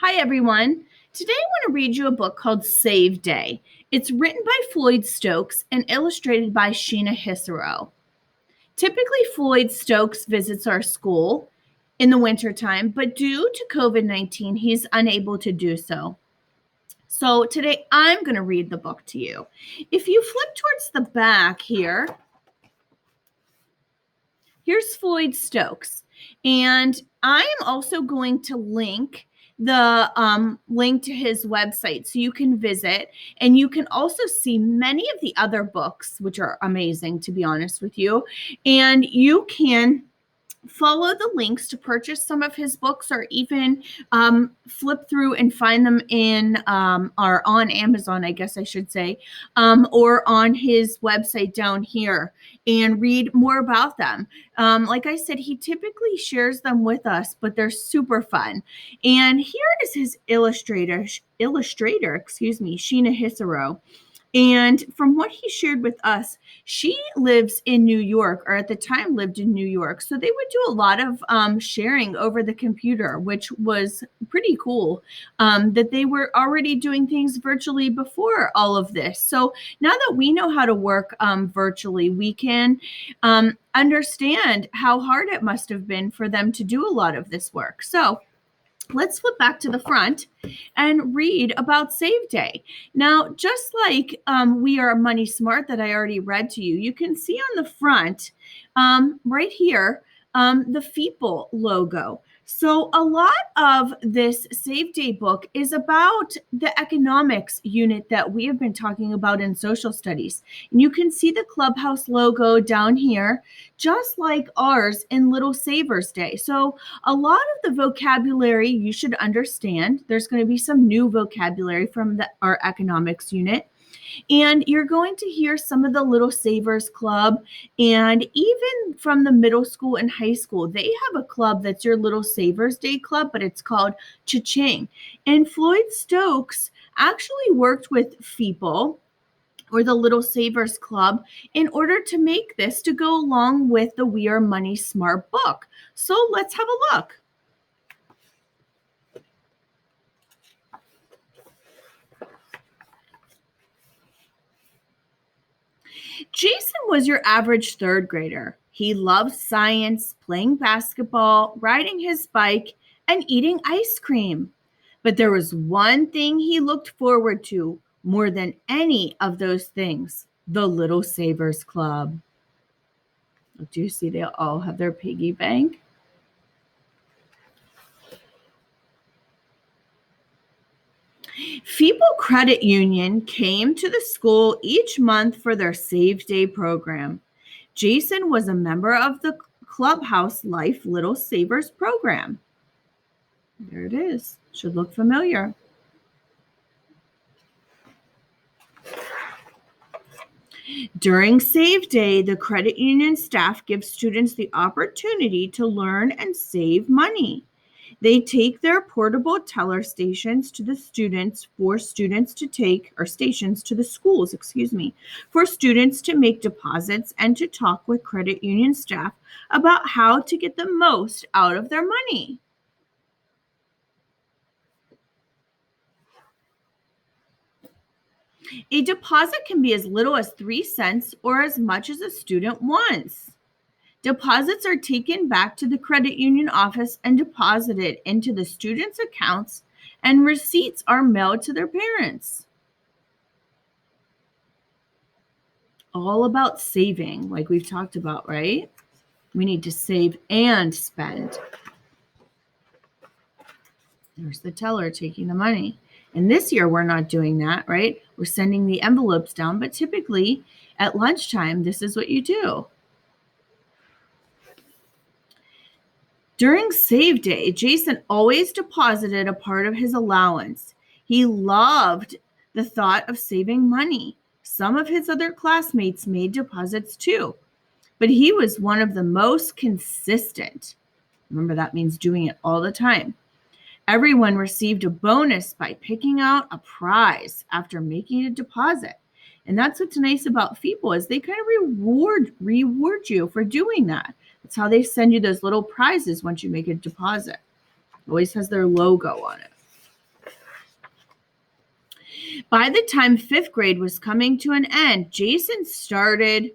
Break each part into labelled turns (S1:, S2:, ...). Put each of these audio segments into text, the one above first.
S1: Hi, everyone. Today I want to read you a book called Save Day. It's written by Floyd Stokes and illustrated by Sheena Hisaro. Typically, Floyd Stokes visits our school in the wintertime, but due to COVID-19, he's unable to do so. So today I'm going to read the book to you. If you flip towards the back here, here's Floyd Stokes. And I am also going to link the link to his website so you can visit, and you can also see many of the other books, which are amazing, to be honest with you. And you can follow the links to purchase some of his books, or even flip through and find them in or on Amazon, I guess I should say, or on his website down here, and read more about them. Like I said, he typically shares them with us, but they're super fun. And here is his illustrator, Sheena Hisaro. And from what he shared with us, she lives in New York, or at the time lived in New York. So they would do a lot of sharing over the computer, which was pretty cool, that they were already doing things virtually before all of this. So now that we know how to work virtually, we can understand how hard it must have been for them to do a lot of this work. So let's flip back to the front and read about Save Day. Now, just like We Are Money Smart that I already read to you, you can see on the front right here the Feeple logo. So a lot of this Save Day book is about the economics unit that we have been talking about in social studies. And you can see the Clubhouse logo down here, just like ours in Little Savers Day. So a lot of the vocabulary you should understand. There's going to be some new vocabulary from our economics unit. And you're going to hear some of the Little Savers Club, and even from the middle school and high school, they have a club that's your Little Savers Day Club, but it's called Cha-Ching. And Floyd Stokes actually worked with Feeple, or the Little Savers Club, in order to make this to go along with the We Are Money Smart book. So let's have a look. Jason was your average third grader. He loved science, playing basketball, riding his bike, and eating ice cream. But there was one thing he looked forward to more than any of those things: the Little Savers Club. Do you see they all have their piggy bank? Feeple Credit Union came to the school each month for their Save Day program. Jason was a member of the Clubhouse Life Little Savers program. There it is. Should look familiar. During Save Day, the credit union staff gives students the opportunity to learn and save money. They take their portable teller stations to the students for students to take, or stations to the schools, for students to make deposits and to talk with credit union staff about how to get the most out of their money. A deposit can be as little as 3 cents or as much as a student wants. Deposits are taken back to the credit union office and deposited into the students' accounts, and receipts are mailed to their parents. All about saving, like we've talked about, right? We need to save and spend. There's the teller taking the money. And this year, we're not doing that, right? We're sending the envelopes down, but typically at lunchtime, this is what you do. During Save Day, Jason always deposited a part of his allowance. He loved the thought of saving money. Some of his other classmates made deposits too, but he was one of the most consistent. Remember, that means doing it all the time. Everyone received a bonus by picking out a prize after making a deposit. And that's what's nice about Feeple, is they kind of reward you for doing that. That's how they send you those little prizes once you make a deposit. It always has their logo on it. By the time 5th grade was coming to an end, Jason started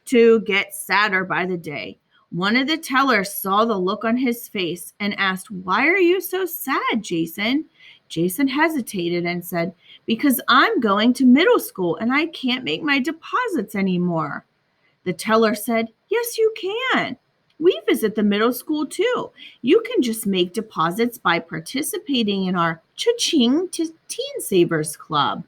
S1: to get sadder by the day. One of the tellers saw the look on his face and asked, "Why are you so sad, Jason?" Jason hesitated and said, "Because I'm going to middle school and I can't make my deposits anymore." The teller said, "Yes, you can. We visit the middle school too. You can just make deposits by participating in our Cha-Ching Teen Savers Club."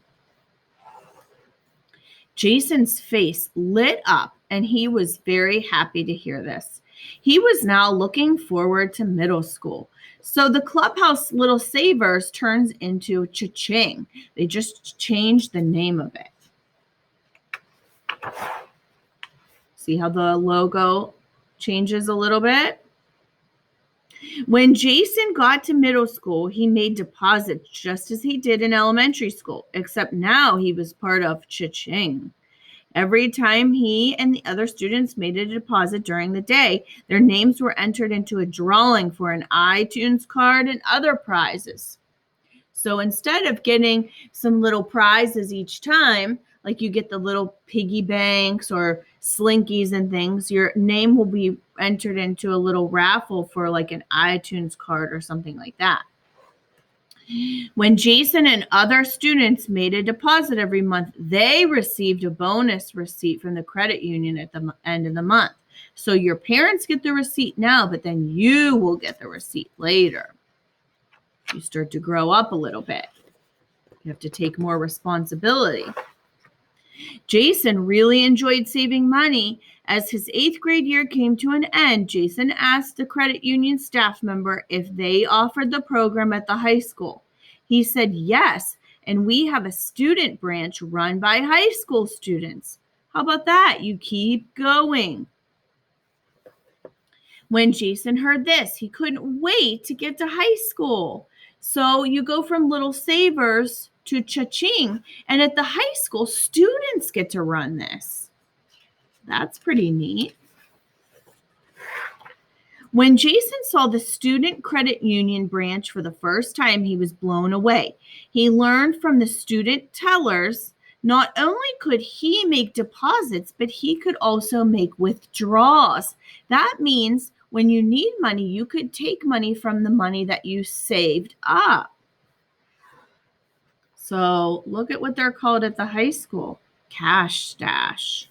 S1: Jason's face lit up and he was very happy to hear this. He was now looking forward to middle school. So the Clubhouse Little Savers turns into Cha-Ching. They just changed the name of it. See how the logo changes a little bit? When Jason got to middle school, he made deposits just as he did in elementary school, except now he was part of Cha-Ching. Every time he and the other students made a deposit during the day, their names were entered into a drawing for an iTunes card and other prizes. So instead of getting some little prizes each time, like you get the little piggy banks or slinkies and things, your name will be entered into a little raffle for like an iTunes card or something like that. When Jason and other students made a deposit every month, they received a bonus receipt from the credit union at the end of the month. So your parents get the receipt now, but then you will get the receipt later. You start to grow up a little bit. You have to take more responsibility. Jason really enjoyed saving money. As his 8th grade year came to an end, Jason asked the credit union staff member if they offered the program at the high school. He said yes, and we have a student branch run by high school students. How about that? You keep going. When Jason heard this, he couldn't wait to get to high school. So you go from Little Savers to Cha-Ching, and at the high school, students get to run this. That's pretty neat. When Jason saw the student credit union branch for the first time, he was blown away. He learned from the student tellers not only could he make deposits, but he could also make withdrawals. That means when you need money, you could take money from the money that you saved up. So look at what they're called at the high school, cash stash.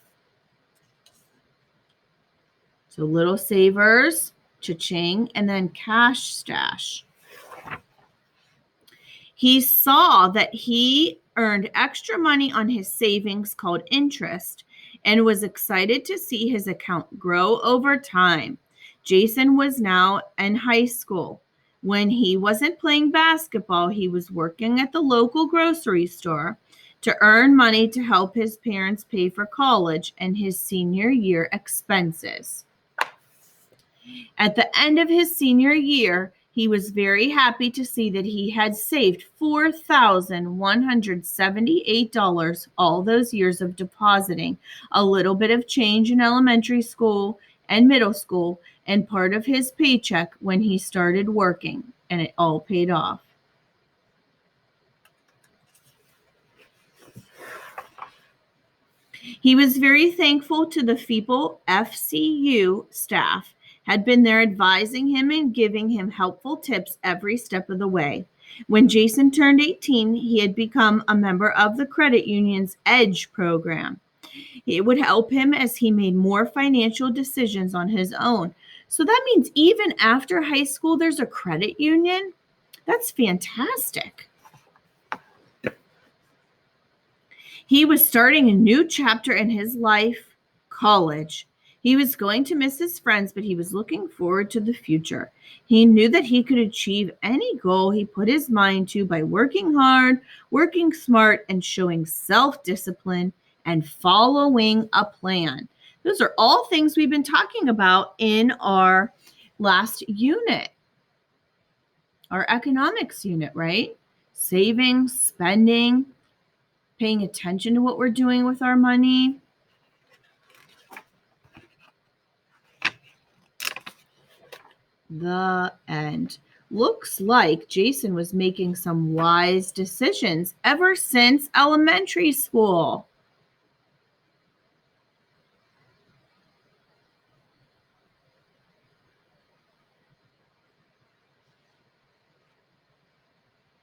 S1: So Little Savers, Cha-Ching, and then cash stash. He saw that he earned extra money on his savings called interest and was excited to see his account grow over time. Jason was now in high school. When he wasn't playing basketball, he was working at the local grocery store to earn money to help his parents pay for college and his senior year expenses. At the end of his senior year, he was very happy to see that he had saved $4,178 all those years of depositing a little bit of change in elementary school and middle school and part of his paycheck when he started working, and it all paid off. He was very thankful to the FEPL FCU staff had been there advising him and giving him helpful tips every step of the way. When Jason turned 18, he had become a member of the credit union's EDGE program. It would help him as he made more financial decisions on his own. So that means even after high school, there's a credit union? That's fantastic. He was starting a new chapter in his life, college. He was going to miss his friends, but he was looking forward to the future. He knew that he could achieve any goal he put his mind to by working hard, working smart, and showing self-discipline and following a plan. Those are all things we've been talking about in our last unit, our economics unit, right? Saving, spending, paying attention to what we're doing with our money. The end. Looks like Jason was making some wise decisions ever since elementary school.